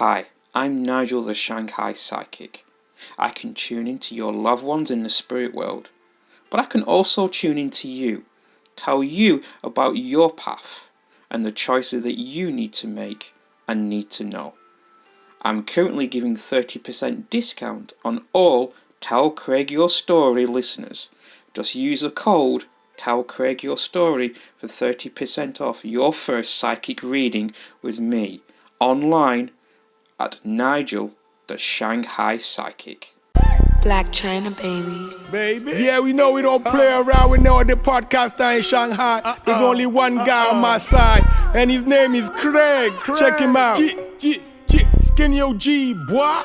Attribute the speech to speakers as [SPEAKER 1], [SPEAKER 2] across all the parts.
[SPEAKER 1] Hi, I'm Nigel the Shanghai Psychic. I can tune into your loved ones in the spirit world, but I can also tune into you, tell you about your path and the choices that you need to make and need to know. I'm currently giving 30% discount on all Tell Craig Your Story listeners. Just use the code Tell Craig Your Story for 30% off your first psychic reading with me online at Nigel the Shanghai Psychic.
[SPEAKER 2] Black China, baby.
[SPEAKER 3] Yeah, we know we don't play around. We know the podcaster in Shanghai. There's only one guy on my side, and his name is Craig. Check him out. Skinny OG, boy.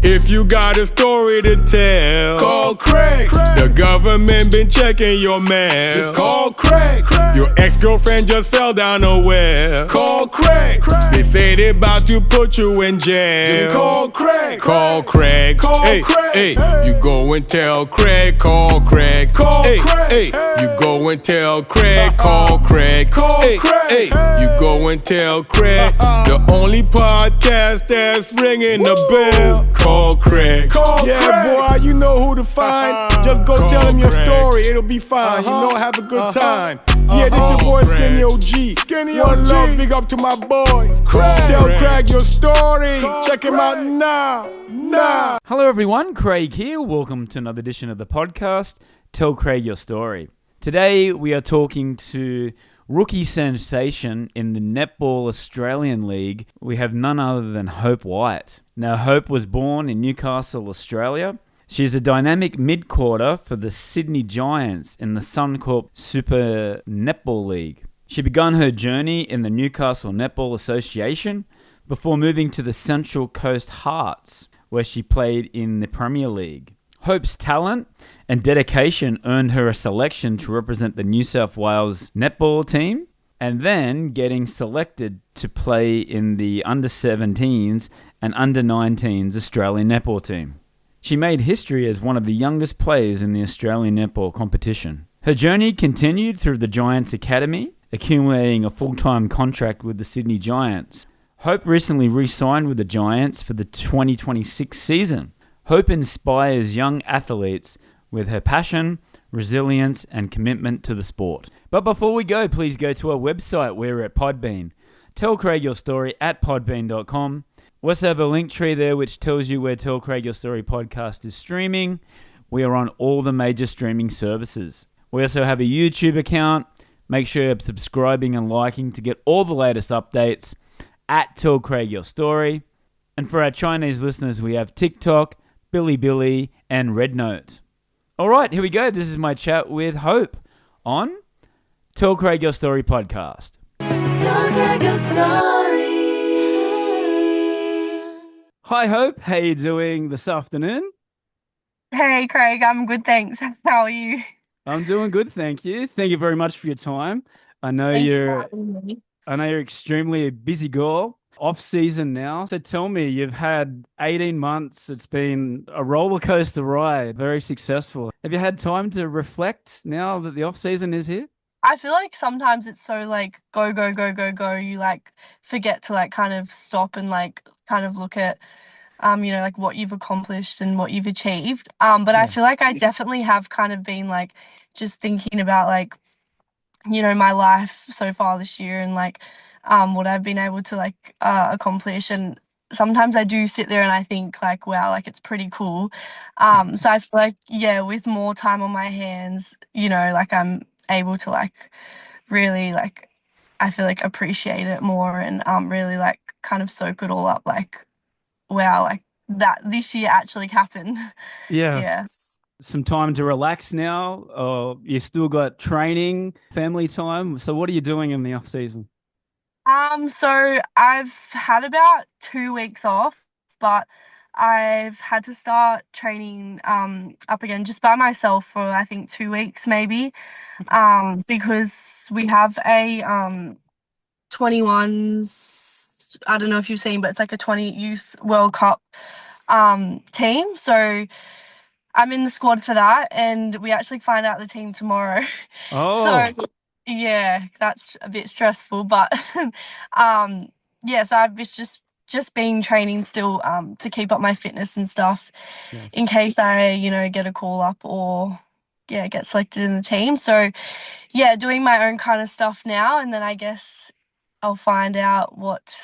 [SPEAKER 3] If you got a story to tell, call Craig. The government been checking your mail. Just call Craig. Your ex-girlfriend just fell down a well. Call Craig. They say they about to put you in jail. Just call Craig. Call Craig. Call Craig. Hey, you go and tell Craig. Call Craig. Call Craig. Hey, you go and tell Craig. Call Craig. Call Craig. Hey, you go and tell Craig. The only podcast that's ringing the bell. Call Craig. Yeah, boy, you know who to find. Just go tell him your story, it'll be fine. You know, have a good time. Yeah, this your boy Skinny OG. One love, big up to my boys. Tell Craig your story. Check him out now.
[SPEAKER 4] Hello everyone, Craig here. Welcome to another edition of the podcast, Tell Craig Your Story. Today we are talking to rookie sensation in the Netball Australian League. We have none other than Hope White. Now, Hope was born in Newcastle, Australia. She's a dynamic midcourter for the Sydney Giants in the Suncorp Super Netball League. She began her journey in the Newcastle Netball Association before moving to the Central Coast Hearts, where she played in the Premier League. Hope's talent and dedication earned her a selection to represent the New South Wales Netball Team, and then getting selected to play in the under-17s and under-19s Australian Netball Team. She made history as one of the youngest players in the Australian Netball competition. Her journey continued through the Giants Academy, accumulating a full-time contract with the Sydney Giants. Hope recently re-signed with the Giants for the 2026 season. Hope inspires young athletes with her passion, resilience, and commitment to the sport. But before we go, please go to our website. We're at Podbean. Tell Craig Your Story at podbean.com. We also have a link tree there which tells you where Tell Craig Your Story podcast is streaming. We are on all the major streaming services. We also have a YouTube account. Make sure you're subscribing and liking to get all the latest updates at Tell Craig Your Story. And for our Chinese listeners, we have TikTok, Bilibili, and Rednote. All right, here we go. This is my chat with Hope on Tell Craig Your Story podcast.
[SPEAKER 2] Tell Craig your story.
[SPEAKER 4] Hi, Hope. How you doing this afternoon?
[SPEAKER 5] Hey Craig, I'm good, thanks. How are you?
[SPEAKER 4] I'm doing good, thank you. Thank you very much for your time. I know
[SPEAKER 5] Thank you for
[SPEAKER 4] you're
[SPEAKER 5] having me.
[SPEAKER 4] extremely a busy girl. Off season now. So tell me, you've had 18 months. It's been a roller coaster ride, very successful. Have you had time to reflect now that the off season is here?
[SPEAKER 5] I feel like sometimes it's so like go, go, go, go, go. You like forget to like kind of stop and like kind of look at like what you've accomplished and what you've achieved. But I feel like I definitely have kind of been like just thinking about like, my life so far this year and like what I've been able to like accomplish, and sometimes I do sit there and I think like, wow, like it's pretty cool. So I feel like, yeah, with more time on my hands, like I'm able to like really like, I feel like appreciate it more and really like kind of soak it all up, like, wow, like that this year actually happened.
[SPEAKER 4] Yes.
[SPEAKER 5] Yeah.
[SPEAKER 4] Some time to relax now. You still got training, family time. So what are you doing in the off season?
[SPEAKER 5] So I've had about 2 weeks off, but I've had to start training up again just by myself for I think 2 weeks maybe. Because we have a 21s, I don't know if you've seen, but it's like a 20 Youth World Cup team. So I'm in the squad for that, and we actually find out the team tomorrow.
[SPEAKER 4] Oh,
[SPEAKER 5] So yeah, that's a bit stressful, but yeah, so I've just been training still to keep up my fitness and stuff
[SPEAKER 4] Yes.
[SPEAKER 5] in case I, get a call up or yeah, get selected in the team. So yeah, doing my own kind of stuff now, and then I guess I'll find out what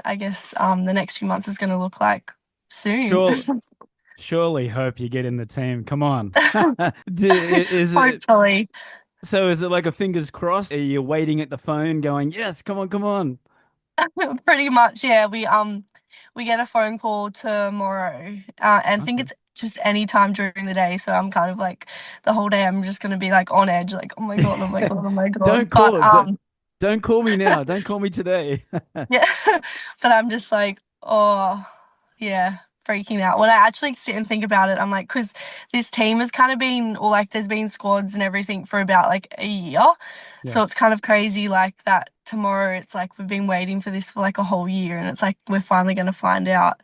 [SPEAKER 5] I guess the next few months is going to look like soon.
[SPEAKER 4] Sure, surely hope you get in the team. Come on. Is it
[SPEAKER 5] Hopefully.
[SPEAKER 4] so? Is it like a fingers crossed? Are you waiting at the phone going, yes, come on, come on?
[SPEAKER 5] Pretty much, yeah. We get a phone call tomorrow, and I think
[SPEAKER 4] Okay.
[SPEAKER 5] it's just any time during the day. So I'm kind of like the whole day I'm just gonna be like on edge, like oh my god, oh my god, oh my
[SPEAKER 4] Don't
[SPEAKER 5] god. But
[SPEAKER 4] call don't call me now. Don't call me today.
[SPEAKER 5] yeah, but I'm just like oh yeah, freaking out. When I actually sit and think about it, I'm like, because this team has kind of been, or like there's been squads and everything for about like a year. So it's
[SPEAKER 4] Yes.
[SPEAKER 5] kind of crazy like that tomorrow it's like we've been waiting for this for like a whole year and it's like we're finally going to find out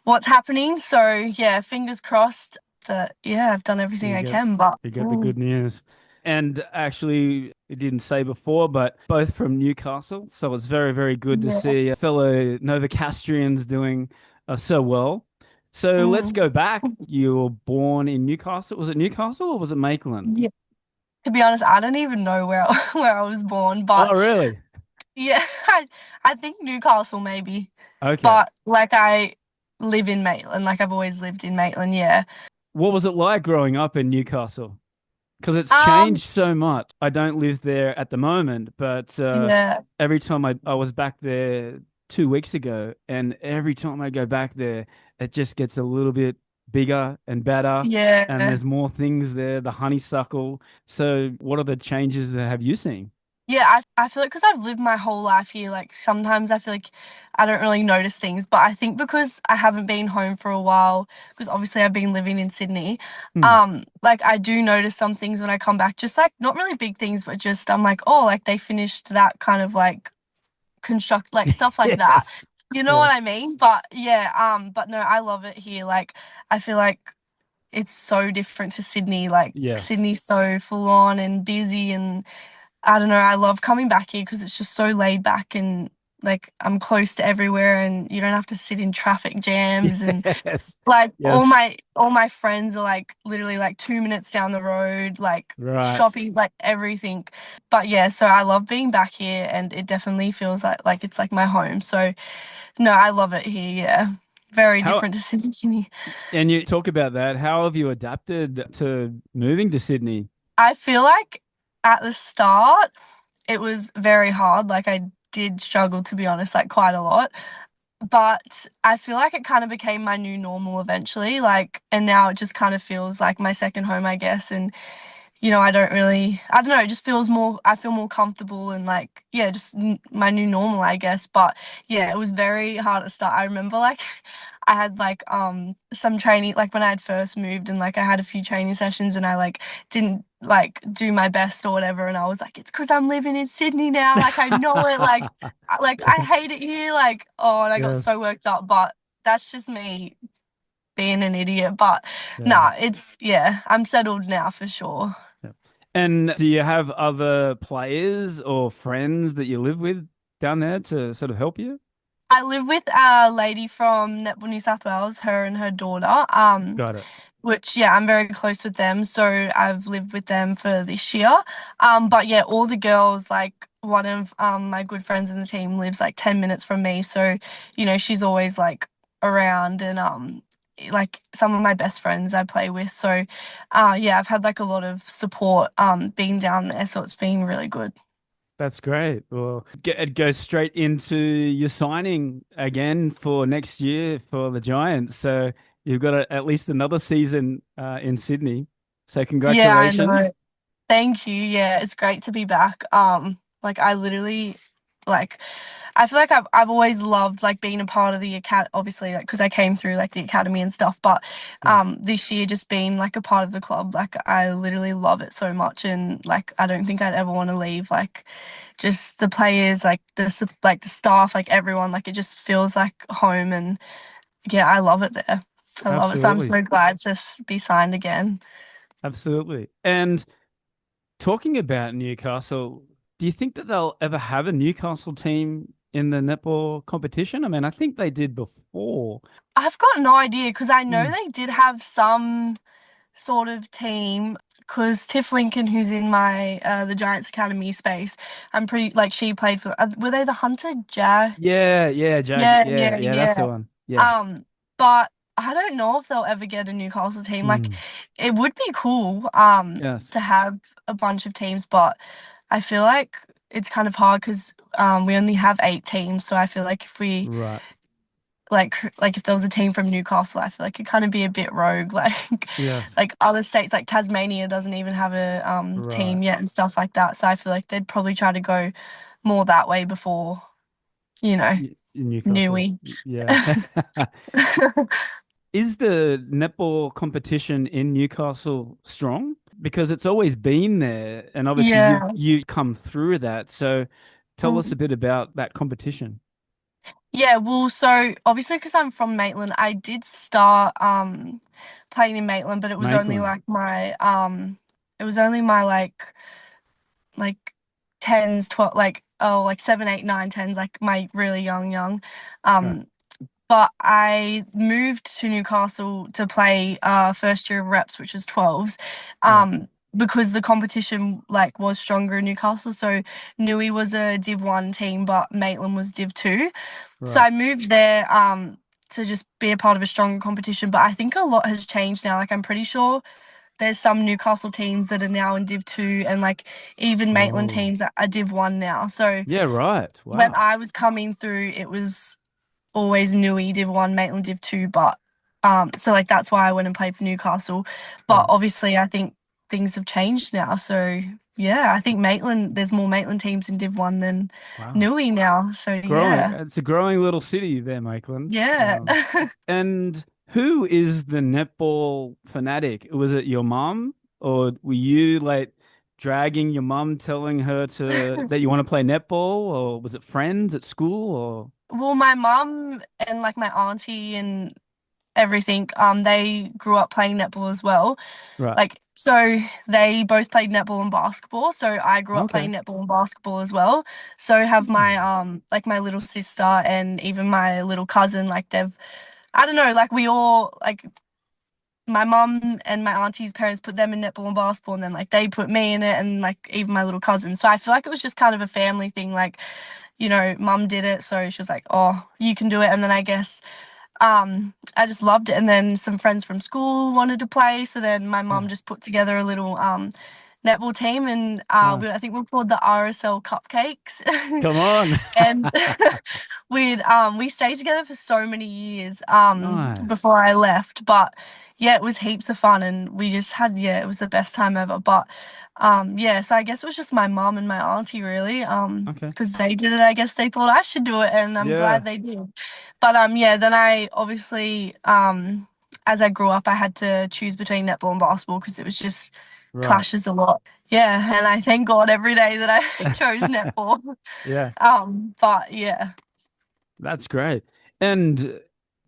[SPEAKER 5] what's happening. So yeah, fingers crossed that yeah, I've done everything
[SPEAKER 4] You
[SPEAKER 5] I
[SPEAKER 4] get
[SPEAKER 5] can, but
[SPEAKER 4] you get the good news. And actually, it didn't say before, but both from Newcastle. So it's very, very good to
[SPEAKER 5] yeah.
[SPEAKER 4] see fellow Novocastrians doing so well. So let's
[SPEAKER 5] Mm.
[SPEAKER 4] go back. You were born in Newcastle. Was it Newcastle or was it Maitland?
[SPEAKER 5] Yeah. To be honest, I don't even know where where I was born,
[SPEAKER 4] Oh,
[SPEAKER 5] but
[SPEAKER 4] really?
[SPEAKER 5] yeah, I think Newcastle maybe.
[SPEAKER 4] Okay.
[SPEAKER 5] But like I live in Maitland, like I've always lived in Maitland, yeah.
[SPEAKER 4] What was it like growing up in Newcastle? Because it's
[SPEAKER 5] Um,
[SPEAKER 4] changed so much. I don't live there at the moment, but
[SPEAKER 5] yeah,
[SPEAKER 4] every time I was back there 2 weeks ago, and every time I go back there, it just gets a little bit bigger and better, and
[SPEAKER 5] yeah.
[SPEAKER 4] there's more things there, the honeysuckle. So, what are the changes that have you seen?
[SPEAKER 5] Yeah, I feel like because I've lived my whole life here, like sometimes I feel like I don't really notice things, but I think because I haven't been home for a while, because obviously I've been living in Sydney,
[SPEAKER 4] Hmm.
[SPEAKER 5] like I do notice some things when I come back, just like not really big things, but just I'm like, oh, like they finished that kind of like construct, like stuff like that.
[SPEAKER 4] Yes.
[SPEAKER 5] You know what
[SPEAKER 4] Yes.
[SPEAKER 5] I mean? But yeah, but no, I love it here. Like I feel like it's so different to Sydney. Like
[SPEAKER 4] Yes.
[SPEAKER 5] Sydney's so full on and busy and I don't know, I love coming back here because it's just so laid back and like I'm close to everywhere and you don't have to sit in traffic jams and
[SPEAKER 4] Yes.
[SPEAKER 5] like
[SPEAKER 4] Yes.
[SPEAKER 5] all my friends are like literally like 2 minutes down the road, like
[SPEAKER 4] Right.
[SPEAKER 5] shopping, like everything. But yeah, so I love being back here and it definitely feels like it's like my home. So no, I love it here, yeah. Very
[SPEAKER 4] How,
[SPEAKER 5] different to Sydney.
[SPEAKER 4] and you talk about that. How have you adapted to moving to Sydney?
[SPEAKER 5] I feel like at the start it was very hard. Like I did struggle to be honest, like quite a lot. But I feel like it kind of became my new normal eventually. Like, and now it just kind of feels like my second home, I guess. And I don't know, it just feels more, I feel more comfortable and like, yeah, just my new normal, I guess. But yeah, it was very hard to start. I remember like I had like some training, like when I had first moved and like I had a few training sessions and I like didn't like do my best or whatever. And I was like, it's because I'm living in Sydney now. Like I know it, like I hate it here. Like, oh, and I got so
[SPEAKER 4] Yes.
[SPEAKER 5] worked up, but that's just me being an idiot. But
[SPEAKER 4] Yeah.
[SPEAKER 5] nah, yeah, I'm settled now for sure.
[SPEAKER 4] Yeah. And do you have other players or friends that you live with down there to sort of help you?
[SPEAKER 5] I live with a lady from Netball New South Wales, her and her daughter.
[SPEAKER 4] Got it.
[SPEAKER 5] Which yeah, I'm very close with them. So I've lived with them for this year. But yeah, all the girls, like one of my good friends in the team lives like 10 minutes from me. So, she's always like around and like some of my best friends I play with. So yeah, I've had like a lot of support being down there. So it's been really good.
[SPEAKER 4] That's great. Well, it goes straight into your signing again for next year for the Giants. So you've got at least another season in Sydney. So
[SPEAKER 5] Yeah, I
[SPEAKER 4] congratulations.
[SPEAKER 5] know. Thank you. Yeah, it's great to be back. Like I literally like I feel like I've always loved like being a part of the acad obviously like because I came through like the academy and stuff, but
[SPEAKER 4] Yes.
[SPEAKER 5] this year just being like a part of the club, like I literally love it so much and like I don't think I'd ever want to leave. Like just the players, like like the staff, like everyone, like it just feels like home and yeah, I love it there. I love it. So I'm
[SPEAKER 4] Absolutely.
[SPEAKER 5] so glad to be signed again.
[SPEAKER 4] Absolutely. And talking about Newcastle, do you think that they'll ever have a Newcastle team in the netball competition? I mean, I think they did before.
[SPEAKER 5] I've got no idea because I know
[SPEAKER 4] Mm.
[SPEAKER 5] they did have some sort of team. Because Tiff Lincoln, who's in my the Giants Academy space, I'm pretty like she played for. Were they the Hunter Jag?
[SPEAKER 4] Yeah, yeah, Jag.
[SPEAKER 5] Yeah,
[SPEAKER 4] Yeah,
[SPEAKER 5] yeah,
[SPEAKER 4] yeah, that's the
[SPEAKER 5] yeah.
[SPEAKER 4] one. Yeah.
[SPEAKER 5] Um, but I don't know if they'll ever get a Newcastle team. Like,
[SPEAKER 4] Mm.
[SPEAKER 5] it would be cool
[SPEAKER 4] Yes.
[SPEAKER 5] to have a bunch of teams, but I feel like it's kind of hard because we only have 8 teams. So I feel like if we
[SPEAKER 4] Right.
[SPEAKER 5] like if there was a team from Newcastle, I feel like it kind of be a bit rogue.
[SPEAKER 4] Yes.
[SPEAKER 5] Like other states, like Tasmania doesn't even have a
[SPEAKER 4] Right.
[SPEAKER 5] team yet and stuff like that. So I feel like they'd probably try to go more that way before, you know,
[SPEAKER 4] In Newcastle.
[SPEAKER 5] Newey.
[SPEAKER 4] Yeah. Is the netball competition in Newcastle strong? Because it's always been there, and obviously
[SPEAKER 5] Yeah.
[SPEAKER 4] you come through that. So tell us a
[SPEAKER 5] Mm.
[SPEAKER 4] bit about that competition.
[SPEAKER 5] Yeah, well, so obviously because I'm from Maitland, I did start playing in Maitland, but
[SPEAKER 4] Maitland.
[SPEAKER 5] it was only my like tens, 12, like oh like 7, 8, 9, tens, like my really young.
[SPEAKER 4] Right.
[SPEAKER 5] Um but I moved to Newcastle to play first year of reps, which was 12s.
[SPEAKER 4] Right.
[SPEAKER 5] Because the competition like was stronger in Newcastle. So Newey was a Div 1 team, but Maitland was Div 2. So
[SPEAKER 4] Right.
[SPEAKER 5] I moved there to just be a part of a stronger competition. But I think a lot has changed now. Like I'm pretty sure there's some Newcastle teams that are now in Div 2 and like even Maitland
[SPEAKER 4] Oh.
[SPEAKER 5] teams that are Div 1 now. So
[SPEAKER 4] Yeah, right.
[SPEAKER 5] when
[SPEAKER 4] Wow.
[SPEAKER 5] I was coming through, it was always Newey Div 1, Maitland Div 2, but so like that's why I went and played for Newcastle. But
[SPEAKER 4] Right.
[SPEAKER 5] obviously I think things have changed now. So yeah, I think Maitland there's more Maitland teams in Div 1 than
[SPEAKER 4] Wow.
[SPEAKER 5] Newey now. So
[SPEAKER 4] Growing.
[SPEAKER 5] yeah.
[SPEAKER 4] It's a growing little city there, Maitland.
[SPEAKER 5] Yeah.
[SPEAKER 4] And who is the netball fanatic? Was it your mum, or were you like dragging your mum, telling her to that you want to play netball, or was it friends at school, or
[SPEAKER 5] Well, my mum and like my auntie and everything, they grew up playing netball as well.
[SPEAKER 4] right?
[SPEAKER 5] Like, so they both played netball and basketball. So I grew up
[SPEAKER 4] Okay.
[SPEAKER 5] playing netball and basketball as well. So have my
[SPEAKER 4] Hmm.
[SPEAKER 5] like my little sister and even my little cousin, like they've I don't know, like we all like my mum and my auntie's parents put them in netball and basketball and then like they put me in it and like even my little cousin. So I feel like it was just kind of a family thing. Like, mum did it, so she was like, "Oh, you can do it." And then I guess I just loved it. And then some friends from school wanted to play, so then my
[SPEAKER 4] Yeah.
[SPEAKER 5] mum just put together a little netball team, and I
[SPEAKER 4] Nice.
[SPEAKER 5] think we're called the RSL Cupcakes.
[SPEAKER 4] Come on.
[SPEAKER 5] And we stayed together for so many years
[SPEAKER 4] Nice.
[SPEAKER 5] before I left. But yeah, it was heaps of fun, and we just had it was the best time ever. But yeah, so I guess it was just my mum and my auntie really
[SPEAKER 4] Okay.
[SPEAKER 5] because they did it. I guess they thought I should do it, and I'm glad
[SPEAKER 4] Yeah.
[SPEAKER 5] they did. But yeah, then I obviously as I grew up, I had to choose between netball and basketball because it was just
[SPEAKER 4] Right.
[SPEAKER 5] clashes a lot. Yeah, and I thank God every day that I chose netball.
[SPEAKER 4] Yeah.
[SPEAKER 5] But yeah.
[SPEAKER 4] That's great. And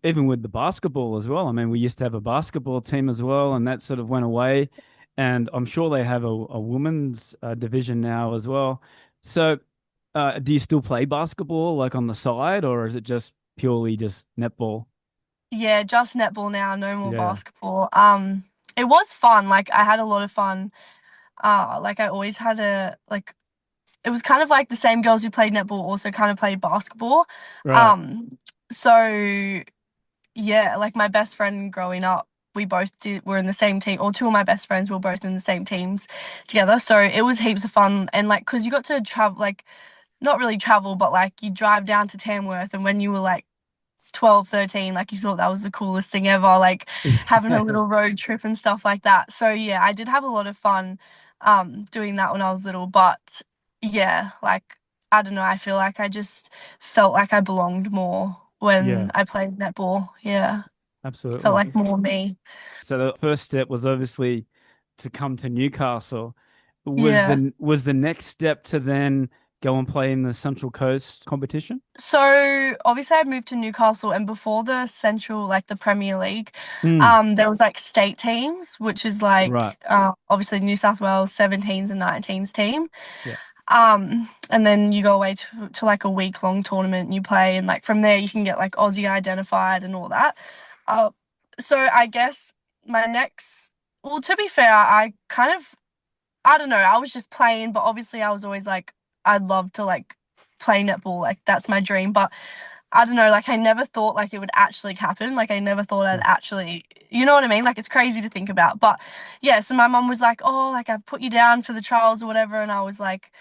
[SPEAKER 4] even with the basketball as well. I mean, we used to have a basketball team as well, and that sort of went away. And I'm sure they have a women's division now as well. So, do you still play basketball like on the side, or is it just purely just netball?
[SPEAKER 5] Yeah, just netball now, no more
[SPEAKER 4] Yeah.
[SPEAKER 5] basketball. It was fun. Like I had a lot of fun. Like I always had a like it was kind of like the same girls who played netball also kind of played basketball.
[SPEAKER 4] Right.
[SPEAKER 5] Um, so yeah, like my best friend growing up, we both were in the same team, or two of my best friends were both in the same teams together. So it was heaps of fun, and like because you got to travel, like not really travel, but like you drive down to Tamworth, and when you were like 12, 13, like you thought that was the coolest thing ever, like having a
[SPEAKER 4] Yes.
[SPEAKER 5] little road trip and stuff like that. So yeah, I did have a lot of fun doing that when I was little, but yeah, like I don't know, I feel like I just felt like I belonged more
[SPEAKER 4] Yeah,
[SPEAKER 5] when I played netball. Yeah. Felt
[SPEAKER 4] absolutely.
[SPEAKER 5] like more me.
[SPEAKER 4] So the first step was obviously to come to Newcastle.
[SPEAKER 5] Yeah.
[SPEAKER 4] Was the next step to then go and play in the Central Coast competition?
[SPEAKER 5] So obviously I moved to Newcastle and before the central like the Premier League,
[SPEAKER 4] Mm,
[SPEAKER 5] there was like state teams, which is
[SPEAKER 4] right.
[SPEAKER 5] like obviously New South Wales 17s and 19s team.
[SPEAKER 4] Yeah.
[SPEAKER 5] And then you go away to like a week-long tournament and you play, and like from there you can get like Aussie identified and all that. So I guess my next, well, to be fair, I kind of, I don't know, I was just playing, but obviously I was always like, I'd love to like play netball, like that's my dream. But I don't know, like I never thought like it would actually happen. Like I never thought I'd
[SPEAKER 4] Yeah.
[SPEAKER 5] actually, you know what I mean? Like it's crazy to think about. But yeah, so my mum was like, oh, like I've put you down for the trials or whatever. And I was like,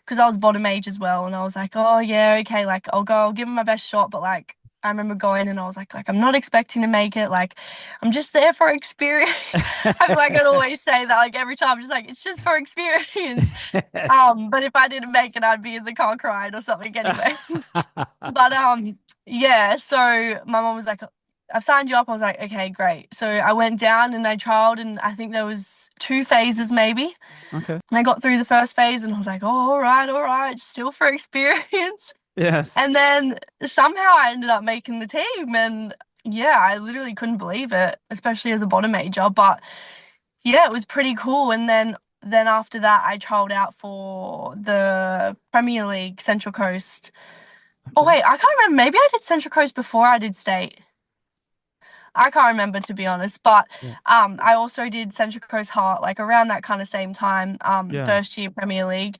[SPEAKER 5] because I was bottom age as well. And I was like, oh yeah, okay, like I'll go, I'll give it my best shot. But like, I remember going and I was like I'm not expecting to make it. Like, I'm just there for experience. I feel like I'd always say that, like every time, just like, it's just for experience. But if I didn't make it, I'd be in the car crying or something anyway. But yeah, so my mom was like, I've signed you up. I was like, okay, great. So I went down and I trialed, and I think there was 2 phases maybe.
[SPEAKER 4] Okay.
[SPEAKER 5] And I got through the first phase and I was like, oh, all right, still for experience.
[SPEAKER 4] Yes.
[SPEAKER 5] And then somehow I ended up making the team, and yeah, I literally couldn't believe it, especially as a bottom major. But yeah, it was pretty cool. And then after that, I trialed out for the Premier League Central Coast. Oh
[SPEAKER 4] Okay.
[SPEAKER 5] wait, I can't remember. Maybe I did Central Coast before I did state. I can't remember, to be honest. But
[SPEAKER 4] Yeah.
[SPEAKER 5] I also did Central Coast Heart like around that kind of same time,
[SPEAKER 4] Yeah.
[SPEAKER 5] first year Premier League.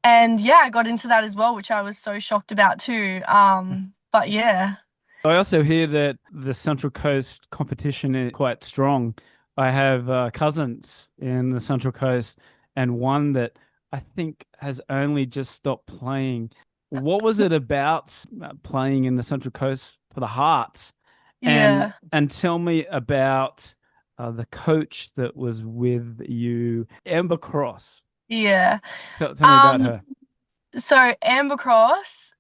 [SPEAKER 5] And yeah, I got into that as well, which I was so shocked about too. But yeah.
[SPEAKER 4] I also hear that the Central Coast competition is quite strong. I have cousins in the Central Coast, and one that I think has only just stopped playing. What was it about playing in the Central Coast for the Hearts? And
[SPEAKER 5] Yeah.
[SPEAKER 4] tell me about the coach that was with you, Amber Cross.
[SPEAKER 5] Yeah.
[SPEAKER 4] Tell me about
[SPEAKER 5] Um,
[SPEAKER 4] her.
[SPEAKER 5] so Amber Cross,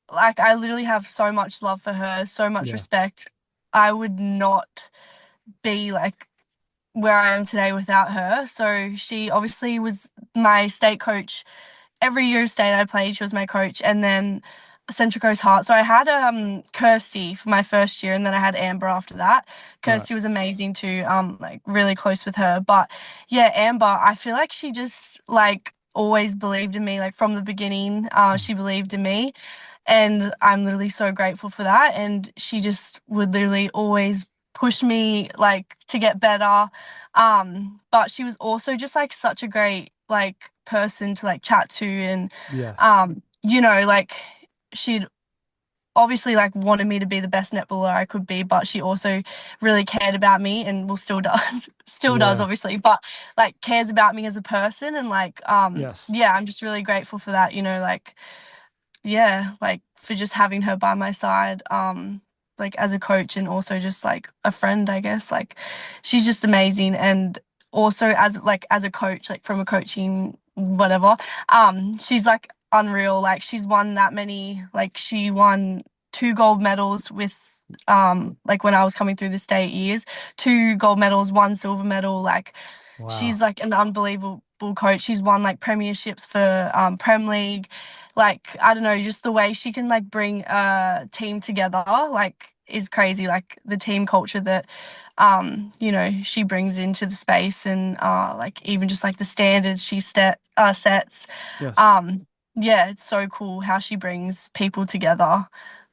[SPEAKER 5] like I literally have so much love for her, so much
[SPEAKER 4] Yeah.
[SPEAKER 5] respect. I would not be like where I am today without her. So she obviously was my state coach. Every year of state I played, she was my coach, and then Central Coast Heart. So I had Kirsty for my first year, and then I had Amber after that.
[SPEAKER 4] Right.
[SPEAKER 5] Kirsty was amazing too, like really close with her. But yeah, Amber, I feel like she just like always believed in me, like from the beginning. She believed in me, and I'm literally so grateful for that. And she just would literally always push me like to get better. But she was also just like such a great like person to like chat to, and
[SPEAKER 4] Yes.
[SPEAKER 5] you know, like she'd obviously like wanted me to be the best netballer I could be, but she also really cared about me, and will still does still does
[SPEAKER 4] Yeah.
[SPEAKER 5] obviously, but like cares about me as a person. And like
[SPEAKER 4] Yes.
[SPEAKER 5] yeah, I'm just really grateful for that, you know, like yeah, like for just having her by my side, like as a coach and also just like a friend, I guess. Like she's just amazing. And also as a coach, like from a coaching whatever, she's like unreal. Like she's won that many, like she won 2 gold medals with like when I was coming through the state years, 2 gold medals, 1 silver medal. Like
[SPEAKER 4] Wow.
[SPEAKER 5] she's like an unbelievable coach. She's won like premierships for Prem League. Like I don't know, just the way she can like bring a team together like is crazy. Like the team culture that you know, she brings into the space, and like even just like the standards she sets.
[SPEAKER 4] Yes.
[SPEAKER 5] Um yeah, it's so cool how she brings people together.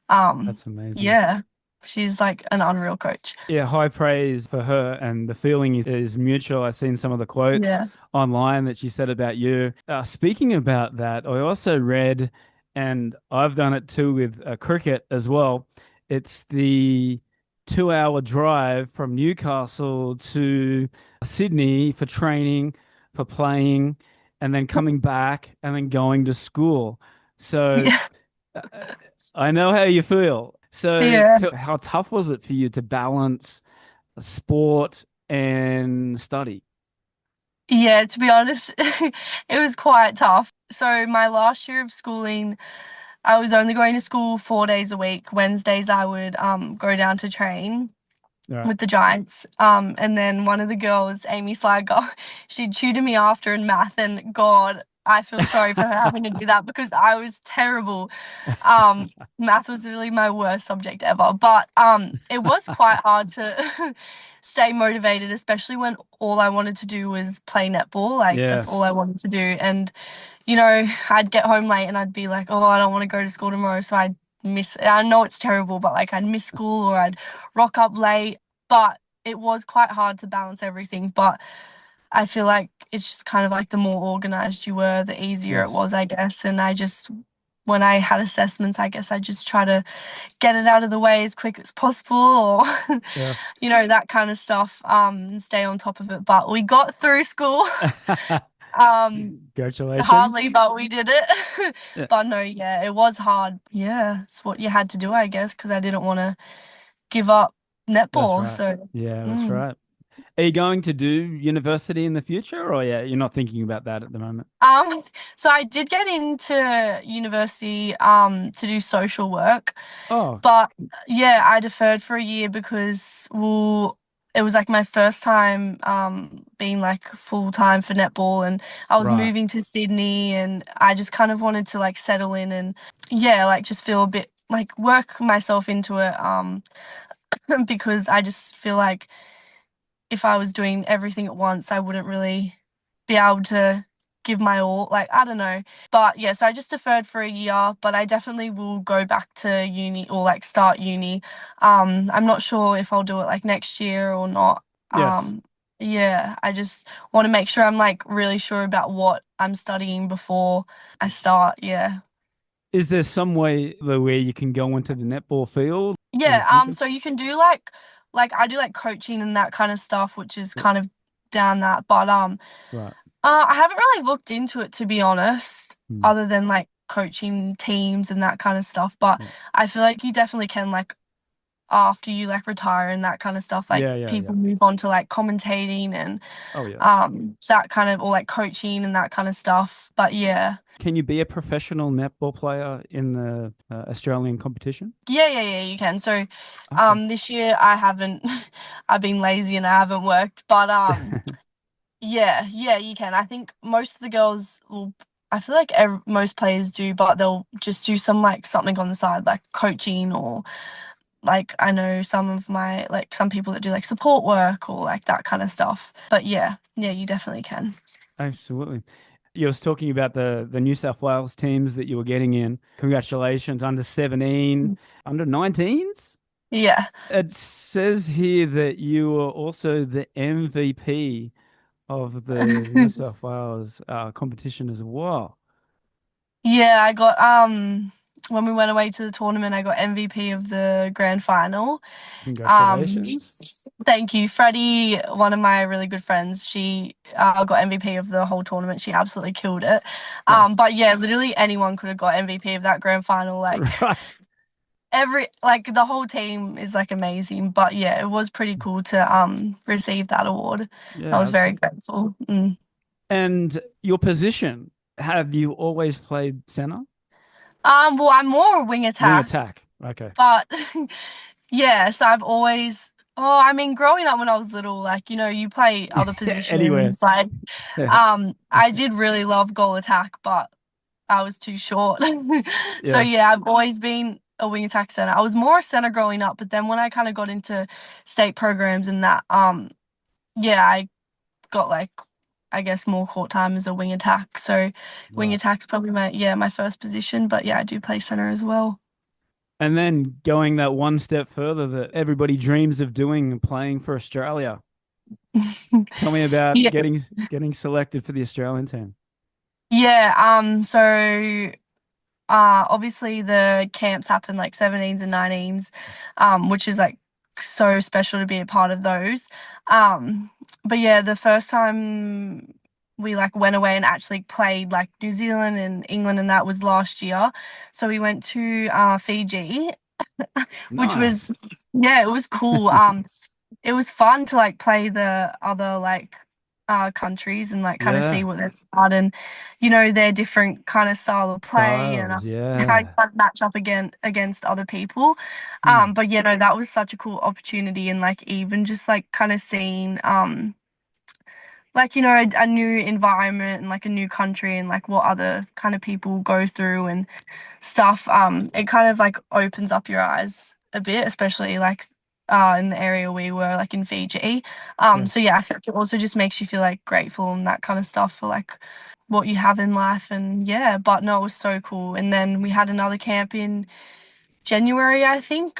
[SPEAKER 4] That's amazing.
[SPEAKER 5] Yeah, she's like an unreal coach.
[SPEAKER 4] Yeah, high praise for her, and the feeling is mutual. I've seen some of the quotes
[SPEAKER 5] Yeah.
[SPEAKER 4] online that she said about you. Speaking about that, I also read, and I've done it too with cricket as well. It's the 2 hour drive from Newcastle to Sydney for training, for playing, and then coming back and then going to school. So
[SPEAKER 5] Yeah.
[SPEAKER 4] uh, I know how you feel. So,
[SPEAKER 5] Yeah.
[SPEAKER 4] how tough was it for you to balance sport and study?
[SPEAKER 5] Yeah, to be honest, it was quite tough. So my last year of schooling, I was only going to school 4 days a week. Wednesdays I would go down to train
[SPEAKER 4] All right.
[SPEAKER 5] with the Giants. And then one of the girls, Amy Slager, she tutored me after in math, and God, I feel sorry for her having to do that because I was terrible. Um, Math was literally my worst subject ever. But it was quite hard to stay motivated, especially when all I wanted to do was play netball. Like that's all I
[SPEAKER 4] Yes.
[SPEAKER 5] wanted to do. And I'd get home late and I'd be like, oh, I don't want to go to school tomorrow, so I'd miss. I know it's terrible, but like I'd miss school or I'd rock up late. But it was quite hard to balance everything. But I feel like it's just kind of like the more organized you were, the easier it
[SPEAKER 4] Yes.
[SPEAKER 5] was, I guess. And when I had assessments, I guess I just try to get it out of the way as quick as possible or,
[SPEAKER 4] Yes.
[SPEAKER 5] that kind of stuff, and stay on top of it. But we got through school.
[SPEAKER 4] Congratulations.
[SPEAKER 5] Hardly, but we did it.
[SPEAKER 4] Yeah,
[SPEAKER 5] But no, yeah, it was hard. Yeah, it's what you had to do, I guess, because I didn't want to give up
[SPEAKER 4] that's
[SPEAKER 5] netball.
[SPEAKER 4] right.
[SPEAKER 5] So,
[SPEAKER 4] Yeah, that's
[SPEAKER 5] mm.
[SPEAKER 4] right. Are you going to do university in the future, or yeah, you're not thinking about that at the moment?
[SPEAKER 5] Um, so I did get into university to do social work,
[SPEAKER 4] Oh,
[SPEAKER 5] but yeah, I deferred for a year because well, it was like my first time being like full time for netball, and I was
[SPEAKER 4] right.
[SPEAKER 5] moving to Sydney, and I just kind of wanted to like settle in and yeah, like just feel a bit like work myself into it because I just feel like if I was doing everything at once, I wouldn't really be able to give my all. Like, I don't know. But yeah, so I just deferred for a year, but I definitely will go back to uni or like start uni. I'm not sure if I'll do it like next year or not.
[SPEAKER 4] Yes.
[SPEAKER 5] Yeah, I just want to make sure I'm like really sure about what I'm studying before I start. Yeah.
[SPEAKER 4] Is there some way where you can go into the netball field in the
[SPEAKER 5] Yeah,
[SPEAKER 4] future?
[SPEAKER 5] so you can do like I do like coaching and that kind of stuff, which is
[SPEAKER 4] Yeah.
[SPEAKER 5] kind of down that. But
[SPEAKER 4] Right.
[SPEAKER 5] I haven't really looked into it to be honest,
[SPEAKER 4] Hmm.
[SPEAKER 5] other than like coaching teams and that kind of stuff. But
[SPEAKER 4] Yeah.
[SPEAKER 5] I feel like you definitely can like after you like retire and that kind of stuff, like
[SPEAKER 4] Yeah. Yeah. Yeah.
[SPEAKER 5] people move on to like commentating and
[SPEAKER 4] Oh, yes.
[SPEAKER 5] that kind of or like coaching and that kind of stuff. But yeah.
[SPEAKER 4] Can you be a professional netball player in the Australian competition?
[SPEAKER 5] Yeah, you can. So,
[SPEAKER 4] Okay.
[SPEAKER 5] this year I haven't, I've been lazy and I haven't worked, but yeah, you can. I think most of the girls will. I feel like most players do, but they'll just do some like something on the side, like coaching or like I know some of my like some people that do like support work or like that kind of stuff. But yeah, you definitely can.
[SPEAKER 4] Absolutely. You was talking about the New South Wales teams that you were getting in. Congratulations, under 17, under 19s.
[SPEAKER 5] Yeah.
[SPEAKER 4] It says here that you were also the MVP of the New South Wales competition as well.
[SPEAKER 5] Yeah, I got when we went away to the tournament, I got MVP of the grand final. Um,
[SPEAKER 4] Congratulations.
[SPEAKER 5] Thank you. Freddie, one of my really good friends, she got MVP of the whole tournament. She absolutely killed it.
[SPEAKER 4] Nice.
[SPEAKER 5] But yeah, literally anyone could have got MVP of that grand final. Like
[SPEAKER 4] Right.
[SPEAKER 5] the whole team is like amazing. But yeah, it was pretty cool to receive that award. I
[SPEAKER 4] Yeah,
[SPEAKER 5] was very
[SPEAKER 4] absolutely.
[SPEAKER 5] grateful. Mm.
[SPEAKER 4] And your position, have you always played center?
[SPEAKER 5] Well, I'm more a wing
[SPEAKER 4] Wing
[SPEAKER 5] attack,
[SPEAKER 4] attack. Okay.
[SPEAKER 5] but yeah, so I've always. Oh, I mean, growing up when I was little, like, you play other
[SPEAKER 4] Anywhere.
[SPEAKER 5] positions. Like,
[SPEAKER 4] Yeah.
[SPEAKER 5] I did really love goal attack, but I was too short. So
[SPEAKER 4] Yes.
[SPEAKER 5] yeah, I've always been a wing attack center. I was more a center growing up, but then when I kind of got into state programs and that, yeah, I got like, I guess more court time as a wing attack. So wing
[SPEAKER 4] Right.
[SPEAKER 5] attack's probably my first position, but yeah, I do play center as well.
[SPEAKER 4] And then going that one step further that everybody dreams of doing, playing for Australia. Tell me about
[SPEAKER 5] Yeah.
[SPEAKER 4] getting selected for the Australian team.
[SPEAKER 5] Yeah, so obviously the camps happen like 17s and 19s, which is like so special to be a part of those. But yeah, the first time we like went away and actually played like New Zealand and England and that was last year. So we went to Fiji, which was
[SPEAKER 4] Nice.
[SPEAKER 5] yeah, it was cool. It was fun to like play the other like countries and like kind of see
[SPEAKER 4] Yeah.
[SPEAKER 5] what they're about and their different kind of style of play and
[SPEAKER 4] Styles.
[SPEAKER 5] how you
[SPEAKER 4] Yeah.
[SPEAKER 5] kind of match up against other people.
[SPEAKER 4] Hmm.
[SPEAKER 5] But yeah, no, that was such a cool opportunity and like even just like kind of seeing like, a new environment and like a new country and like what other kind of people go through and stuff, it kind of like opens up your eyes a bit, especially like in the area we were, like in Fiji. So
[SPEAKER 4] Yes.
[SPEAKER 5] yeah, I think it also just makes you feel like grateful and that kind of stuff for like what you have in life. And yeah, but no, it was so cool. And then we had another camp in January, I think,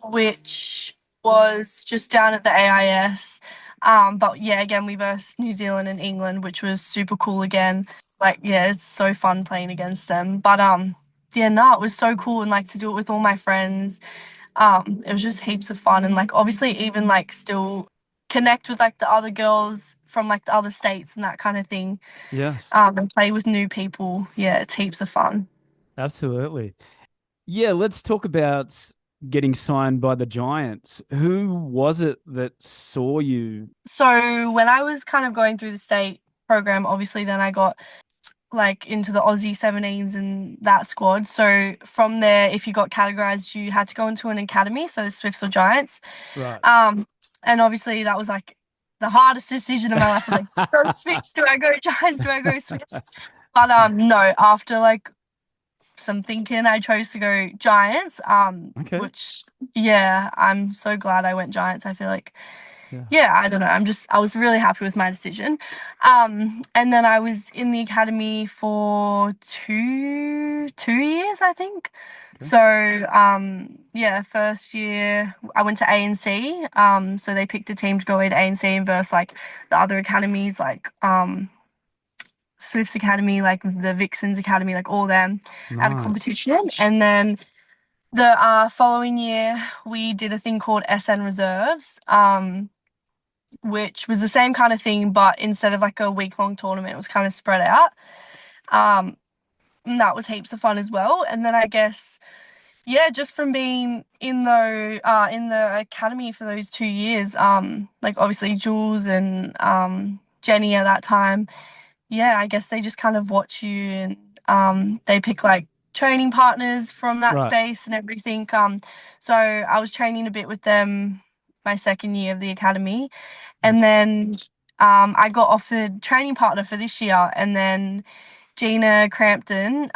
[SPEAKER 5] which was just down at the AIS. But yeah, again, we versed New Zealand and England, which was super cool again. Like, yeah, it's so fun playing against them. But yeah, no, it was so cool and like to do it with all my friends. It was just heaps of fun and like obviously even like still connect with like the other girls from like the other states and that kind of thing.
[SPEAKER 4] Yes.
[SPEAKER 5] And play with new people. Yeah, it's heaps of fun.
[SPEAKER 4] Absolutely. Yeah, let's talk about getting signed by the Giants. Who was it that saw you?
[SPEAKER 5] So when I was kind of going through the state program, obviously then I got like into the Aussie 17s and that squad. So from there, if you got categorized, you had to go into an academy, so the Swifts or Giants.
[SPEAKER 4] Right.
[SPEAKER 5] And obviously that was like the hardest decision of my life. I was like, so Swifts, do I go Giants? Do I go Swifts? But no, after like some thinking, I chose to go Giants.
[SPEAKER 4] Okay.
[SPEAKER 5] Which yeah, I'm so glad I went Giants. I feel like
[SPEAKER 4] Yeah.
[SPEAKER 5] yeah, I don't know. I was really happy with my decision. And then I was in the academy for two years, I think.
[SPEAKER 4] Okay.
[SPEAKER 5] So, yeah, first year I went to ANC. So they picked a team to go into ANC and versus like the other academies, like Swift's Academy, like the Vixens Academy, like all them at a
[SPEAKER 4] Nice.
[SPEAKER 5] competition. And then the following year we did a thing called SN Reserves. Which was the same kind of thing, but instead of like a week-long tournament, it was kind of spread out. Um, and that was heaps of fun as well. And then I guess, yeah, just from being in the academy for those 2 years, like obviously Jules and Jenny at that time, yeah, I guess they just kind of watch you and they pick like training partners from that
[SPEAKER 4] Right.
[SPEAKER 5] space and everything. So I was training a bit with them my second year of the academy. And
[SPEAKER 4] Yes.
[SPEAKER 5] then I got offered training partner for this year. And then Gina Crampton,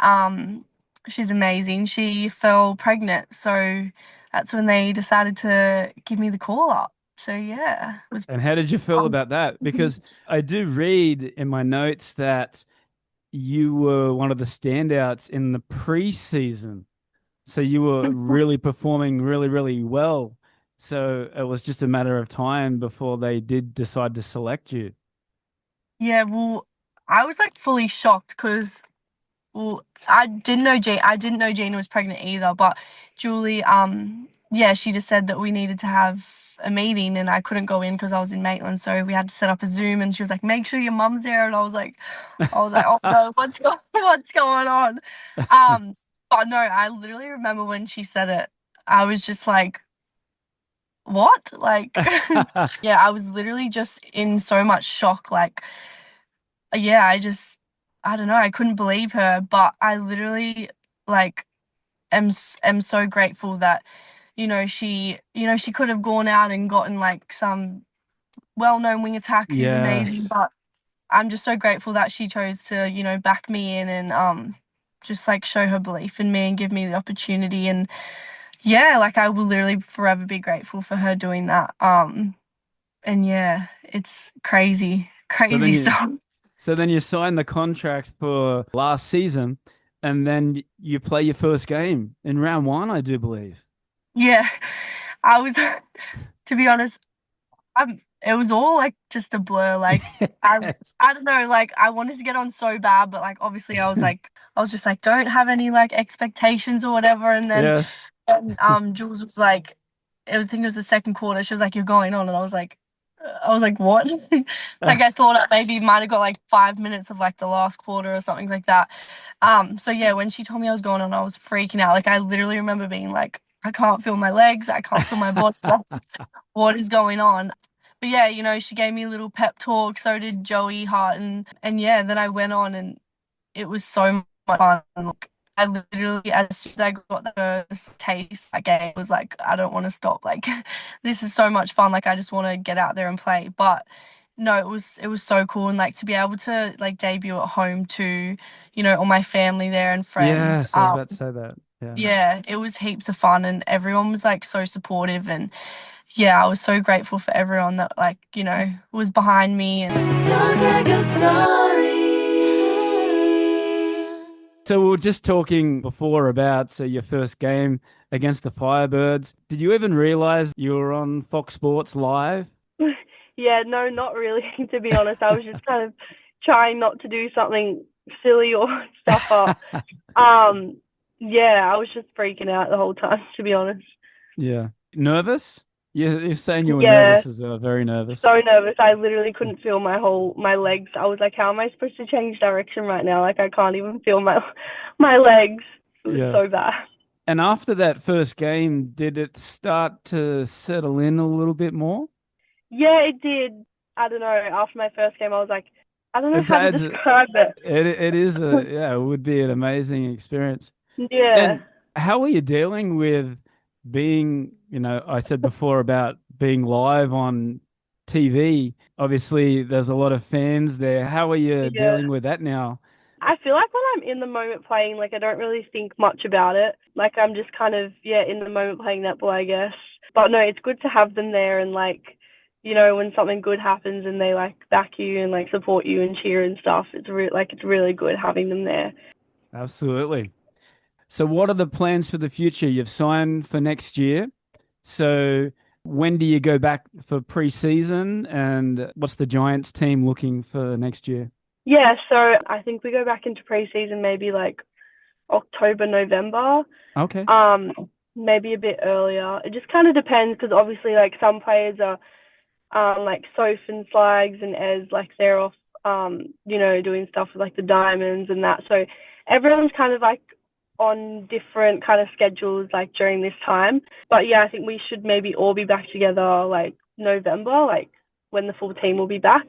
[SPEAKER 5] she's amazing. She fell pregnant. So that's when they decided to give me the call up. So yeah, it was
[SPEAKER 4] And how did you feel
[SPEAKER 5] fun.
[SPEAKER 4] about that? Because I do read in my notes that you were one of the standouts in the preseason. So you were really performing really, really well. So it was just a matter of time before they did decide to select you.
[SPEAKER 5] Yeah, well, I was like fully shocked because well, I didn't know Gina was pregnant either, but Julie, yeah, she just said that we needed to have a meeting and I couldn't go in because I was in Maitland, so we had to set up a Zoom and she was like, make sure your mum's there and I was like, oh no, what's going on? Um, but no, I literally remember when she said it, I was just like, what? Like yeah, I was literally just in so much shock, like yeah, I don't know, I couldn't believe her, but I literally like am so grateful that she could have gone out and gotten like some well-known wing attack who's amazing,
[SPEAKER 4] Yes.
[SPEAKER 5] but I'm just so grateful that she chose to back me in and just like show her belief in me and give me the opportunity. And yeah, like I will literally forever be grateful for her doing that. And yeah, it's crazy,
[SPEAKER 4] So then
[SPEAKER 5] crazy
[SPEAKER 4] you
[SPEAKER 5] stuff.
[SPEAKER 4] so then you sign the contract for last season and then you play your first game in round one, I do believe.
[SPEAKER 5] Yeah, I was, to be honest, it was all like just a blur. Like
[SPEAKER 4] Yes.
[SPEAKER 5] I don't know, like I wanted to get on so bad, but like obviously I was just like, don't have any like expectations or whatever. And then
[SPEAKER 4] Yes.
[SPEAKER 5] Jules was like, I think it was the second quarter. She was like, "You're going on," and I was like, "What?" Like I thought I maybe might have got like 5 minutes of like the last quarter or something like that. So yeah, when she told me I was going on, I was freaking out. Like I literally remember being like, I can't feel my legs, I can't feel my body. What is going on? But yeah, she gave me a little pep talk. So did Joey Hart, and yeah, then I went on and it was so much fun. Like, I literally, as soon as I got the first taste, that game was like, I don't want to stop. Like, this is so much fun. Like, I just want to get out there and play. But no, it was so cool, and like to be able to like debut at home to, all my family there and friends.
[SPEAKER 4] Yes, I was about to say that. Yeah.
[SPEAKER 5] Yeah, it was heaps of fun, and everyone was like so supportive, and yeah, I was so grateful for everyone that like, was behind me. And
[SPEAKER 2] Talk like a story.
[SPEAKER 4] So we were just talking before about your first game against the Firebirds. Did you even realize you were on Fox Sports Live?
[SPEAKER 6] Yeah, no, not really, to be honest. I was just kind of trying not to do something silly or stuff up. Yeah, I was just freaking out the whole time, to be honest.
[SPEAKER 4] Yeah. Nervous? You're saying you were
[SPEAKER 6] Yeah,
[SPEAKER 4] nervous as well, very nervous.
[SPEAKER 6] so nervous. I literally couldn't feel my legs. I was like, how am I supposed to change direction right now? Like, I can't even feel my legs. It was
[SPEAKER 4] Yes.
[SPEAKER 6] so bad.
[SPEAKER 4] And after that first game, did it start to settle in a little bit more?
[SPEAKER 6] Yeah, it did. I don't know. After my first game, I was like, I don't know
[SPEAKER 4] It's,
[SPEAKER 6] how to
[SPEAKER 4] it's
[SPEAKER 6] describe it.
[SPEAKER 4] it is it would be an amazing experience.
[SPEAKER 6] Yeah,
[SPEAKER 4] And how are you dealing with being, I said before about being live on TV. Obviously, there's a lot of fans there. How are you
[SPEAKER 6] yeah.
[SPEAKER 4] dealing with that now?
[SPEAKER 6] I feel like when I'm in the moment playing, like I don't really think much about it. Like I'm just kind of, yeah, in the moment playing netball, I guess. But no, it's good to have them there and like, when something good happens and they like back you and like support you and cheer and stuff. It's really good having them there.
[SPEAKER 4] Absolutely. So, what are the plans for the future? You've signed for next year. So, when do you go back for pre-season, and what's the Giants team looking for next year?
[SPEAKER 6] Yeah, so I think we go back into preseason maybe like October, November.
[SPEAKER 4] Okay.
[SPEAKER 6] Um, Maybe a bit earlier. It just kind of depends because obviously like some players are like Soph and Slags and Ez, like they're off, doing stuff with like the Diamonds and that. So everyone's kind of like on different kind of schedules like during this time. But yeah, I think we should maybe all be back together like November, like when the full team will be back.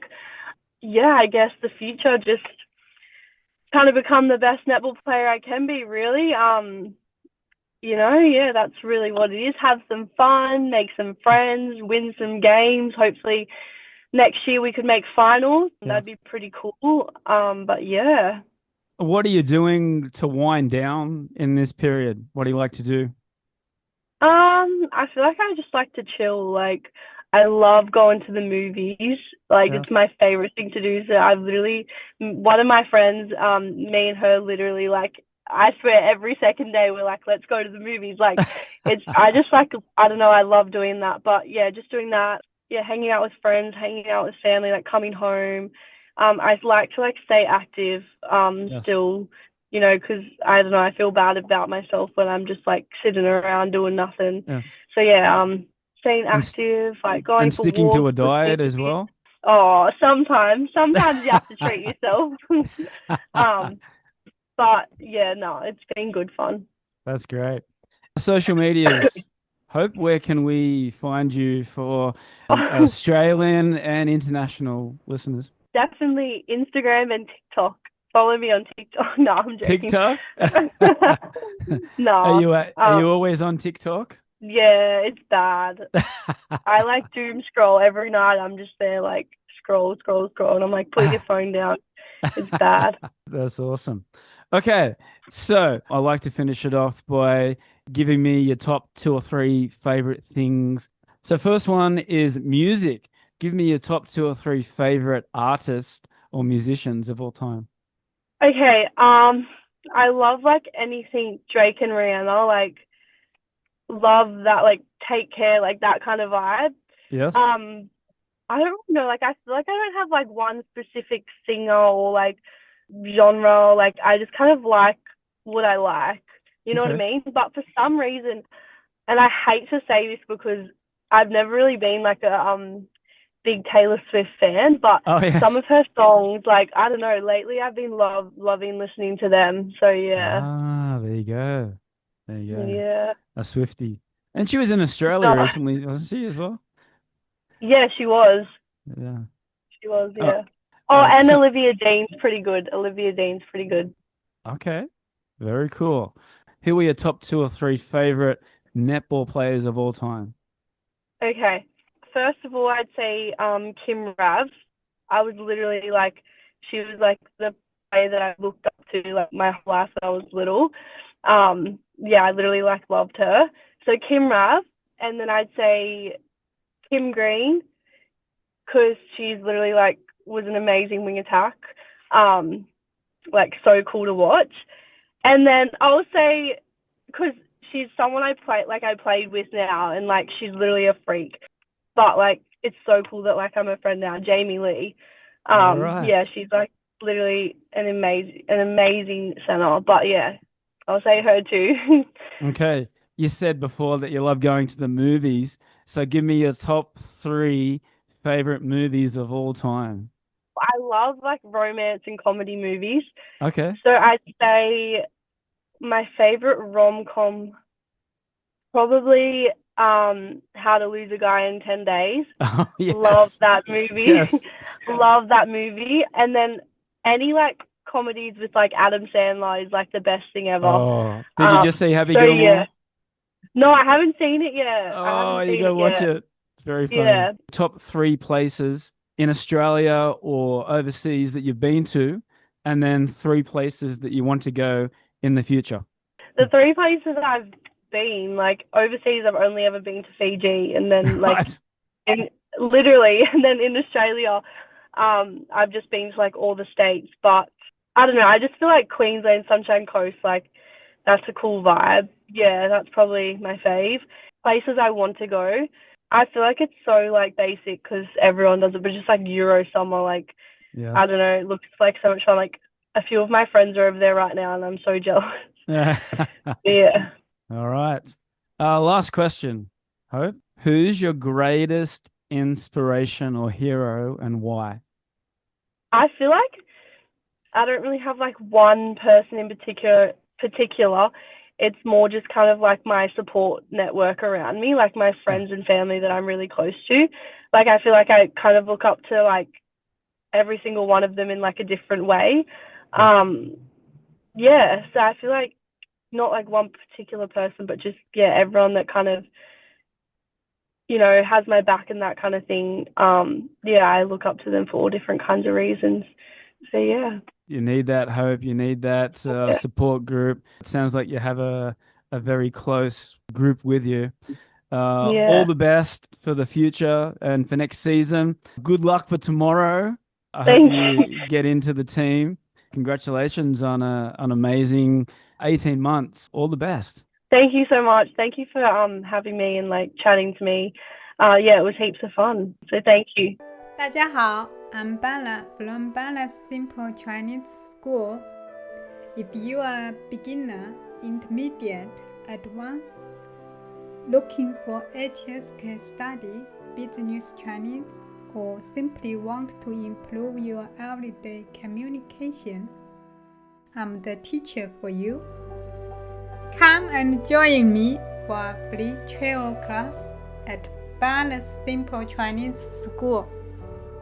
[SPEAKER 6] Yeah, I guess the future just kind of become the best netball player I can be, really. Yeah, that's really what it is. Have some fun, make some friends, win some games. Hopefully next year we could make finals.
[SPEAKER 4] Yeah.
[SPEAKER 6] That'd be pretty cool. But yeah.
[SPEAKER 4] What are you doing to wind down in this period? What do you like to do?
[SPEAKER 6] I feel like I just like to chill. Like I love going to the movies. Like
[SPEAKER 4] Yes.
[SPEAKER 6] it's my favorite thing to do. So one of my friends, me and her literally like I swear every second day we're like, let's go to the movies. Like I just like, I don't know, I love doing that. But yeah, just doing that. Yeah, hanging out with friends, hanging out with family, like coming home. I like to like stay active,
[SPEAKER 4] Yes.
[SPEAKER 6] still, because I don't know, I feel bad about myself when I'm just like sitting around doing nothing.
[SPEAKER 4] Yes.
[SPEAKER 6] So yeah, staying
[SPEAKER 4] And,
[SPEAKER 6] active, like going
[SPEAKER 4] and
[SPEAKER 6] for
[SPEAKER 4] sticking to a
[SPEAKER 6] walks.
[SPEAKER 4] diet as well?
[SPEAKER 6] Oh, sometimes you have to treat yourself. But yeah, no, it's been good fun.
[SPEAKER 4] That's great. Social medias. Hope, where can we find you for Australian and international listeners?
[SPEAKER 6] Definitely Instagram and TikTok. Follow me on TikTok. No, I'm joking.
[SPEAKER 4] TikTok?
[SPEAKER 6] No.
[SPEAKER 4] Are you always on TikTok?
[SPEAKER 6] Yeah, it's bad. I like doom scroll every night. I'm just there like scroll, and I'm like, put your phone down. It's bad.
[SPEAKER 4] That's awesome. Okay, so I like to finish it off by giving me your top 2 or 3 favorite things. So first one is music. Give me your top 2 or 3 favorite artists or musicians of all time.
[SPEAKER 6] Okay, I love like anything Drake and Rihanna, like love that, like Take Care, like that kind of vibe.
[SPEAKER 4] Yes.
[SPEAKER 6] I don't know, like I feel like I don't have like one specific singer or like genre. Like I just kind of like what I like. You know what I
[SPEAKER 4] Okay.
[SPEAKER 6] mean? But for some reason, and I hate to say this because I've never really been like a big Taylor Swift fan, but
[SPEAKER 4] Oh, yes.
[SPEAKER 6] some of her songs, like I don't know, lately I've been loving listening to them. So yeah.
[SPEAKER 4] Ah, there you go. There you go.
[SPEAKER 6] Yeah.
[SPEAKER 4] A Swiftie. And she was in Australia
[SPEAKER 6] No.
[SPEAKER 4] recently, wasn't she, as well?
[SPEAKER 6] Yeah, she was.
[SPEAKER 4] Yeah.
[SPEAKER 6] She was,
[SPEAKER 4] Oh,
[SPEAKER 6] yeah. Oh,
[SPEAKER 4] right,
[SPEAKER 6] and
[SPEAKER 4] so-
[SPEAKER 6] Olivia Dean's pretty good. Olivia Dean's pretty good.
[SPEAKER 4] Okay. Very cool. Who are your top 2 or 3 favorite netball players of all time?
[SPEAKER 6] Okay. First of all, I'd say Kim Rav. I was literally like, she was like the player that I looked up to like my whole life when I was little. Yeah, I literally like loved her. So Kim Rav, and then I'd say Kim Green, because she's literally like was an amazing wing attack. Like so cool to watch. And then I'll say, because she's someone I played with now, and like she's literally a freak. But like it's so cool that like I'm a friend now, Jamie Lee.
[SPEAKER 4] All right.
[SPEAKER 6] Yeah, she's like literally an amazing center. But yeah, I'll say her too.
[SPEAKER 4] Okay. You said before that you love going to the movies. So give me your top 3 favorite movies of all time.
[SPEAKER 6] I love like romance and comedy movies.
[SPEAKER 4] Okay.
[SPEAKER 6] So I'd say my favorite rom-com probably How to Lose a Guy in 10 Days.
[SPEAKER 4] Oh, yes.
[SPEAKER 6] Love that movie.
[SPEAKER 4] Yes.
[SPEAKER 6] Love that movie. And then any like comedies with like Adam Sandler is like the best thing ever.
[SPEAKER 4] Oh, did you just see Happy
[SPEAKER 6] so
[SPEAKER 4] Gilmore?
[SPEAKER 6] yeah. No, I haven't seen it yet. I
[SPEAKER 4] Oh,
[SPEAKER 6] haven't
[SPEAKER 4] you
[SPEAKER 6] seen
[SPEAKER 4] gotta
[SPEAKER 6] it
[SPEAKER 4] watch
[SPEAKER 6] yet.
[SPEAKER 4] it. It's very funny.
[SPEAKER 6] Yeah.
[SPEAKER 4] Top 3 places in Australia or overseas that you've been to, and then 3 places that you want to go in the future.
[SPEAKER 6] The 3 places I've been, like overseas, I've only ever been to Fiji, and then like
[SPEAKER 4] Right.
[SPEAKER 6] and then in Australia, I've just been to like all the states. But I don't know, I just feel like Queensland, Sunshine Coast, like that's a cool vibe. Yeah, that's probably my fave. Places I want to go. I feel like it's so like basic because everyone does it, but just like Euro summer, like I
[SPEAKER 4] Yes.
[SPEAKER 6] don't know, it looks like so much fun. Like a few of my friends are over there right now, and I'm so jealous. Yeah.
[SPEAKER 4] All right. Last question, Hope. Who's your greatest inspiration or hero and why?
[SPEAKER 6] I feel like I don't really have like one person in particular. It's more just kind of like my support network around me, like my friends and family that I'm really close to. Like I feel like I kind of look up to like every single one of them in like a different way. Yeah, so I feel like not like one particular person, but just everyone that kind of has my back and that kind of thing. I look up to them for all different kinds of reasons. So yeah.
[SPEAKER 4] You need that, Hope. You need that support group. It sounds like you have a very close group with you. All the best for the future and for next season. Good luck for tomorrow. I hope you get into the team. Congratulations on an amazing 18 months. All the best.
[SPEAKER 6] Thank you so much. Thank you for having me and like chatting to me. It was heaps of fun. So thank you.
[SPEAKER 7] 大家好, I'm Bella from Bella Simple Chinese School. If you are a beginner, intermediate, advanced, looking for HSK study, business Chinese, or simply want to improve your everyday communication, I'm the teacher for you. Come and join me for a free travel class at Bella Simple Chinese School.